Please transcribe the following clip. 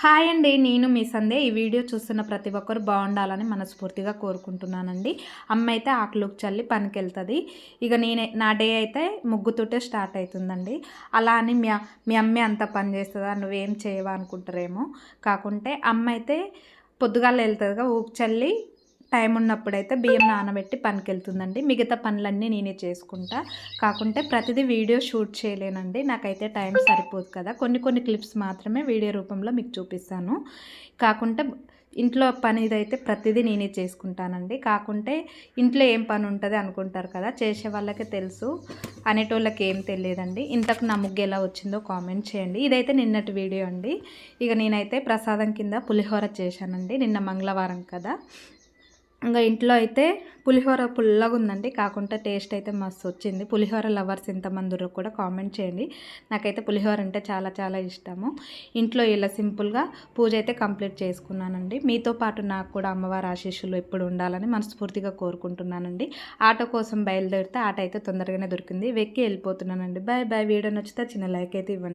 Hi అండి, నేను మీ సందే. ఈ వీడియో చూస్తున్న ప్రతి ఒక్కరు బాగుండాలని మనస్ఫూర్తిగా కోరుకుంటున్నానండి. అమ్మ అయితే ఆకులోకి చల్లి పనికెళ్తుంది. ఇక నా డే అయితే ముగ్గుతోటే స్టార్ట్ అవుతుందండి. అలా అని మీ అమ్మే అంత పని చేస్తుందా, నువ్వేం చేయవా అనుకుంటారేమో. కాకుంటే అమ్మ అయితే పొద్దుగాల వెళ్తుందిగా, ఊకి చల్లి టైం ఉన్నప్పుడైతే బియ్యం నానబెట్టి పనికెళ్తుందండి. మిగతా పనులన్నీ నేనే చేసుకుంటా. కాకుంటే ప్రతిదీ వీడియో షూట్ చేయలేనండి, నాకైతే టైం సరిపోదు కదా. కొన్ని క్లిప్స్ మాత్రమే వీడియో రూపంలో మీకు చూపిస్తాను. కాకుంటే ఇంట్లో పని ఇదైతే ప్రతిదీ నేనే చేసుకుంటానండి. కాకుంటే ఇంట్లో ఏం పని ఉంటుంది అనుకుంటారు కదా, చేసే వాళ్ళకే తెలుసు, అనేటోళ్ళకి ఏం తెలియదండి. ఇంతకు నా ముగ్గు ఎలా వచ్చిందో కామెంట్ చేయండి. ఇదైతే నిన్నటి వీడియో అండి. ఇక నేనైతే ప్రసాదం కింద పులిహోర చేశానండి, నిన్న మంగళవారం కదా. ఇంకా ఇంట్లో అయితే పులిహోర పుల్లగా ఉందండి. కాకుంటే టేస్ట్ అయితే మస్తు వచ్చింది. పులిహోర లవర్స్ ఎంతమంది కూడా కామెంట్ చేయండి. నాకైతే పులిహోర అంటే చాలా చాలా ఇష్టము. ఇంట్లో ఇలా సింపుల్గా పూజ అయితే కంప్లీట్ చేసుకున్నానండి. మీతో పాటు నాకు కూడా అమ్మవారి ఆశీస్సులు ఎప్పుడు ఉండాలని మనస్ఫూర్తిగా కోరుకుంటున్నానండి. ఆటో కోసం బయలుదేరితే ఆటో అయితే తొందరగానే దొరికింది, వెక్కి వెళ్ళిపోతున్నానండి. Bye bye. వీడియో నచ్చితే చిన్న లైక్ అయితే ఇవ్వండి.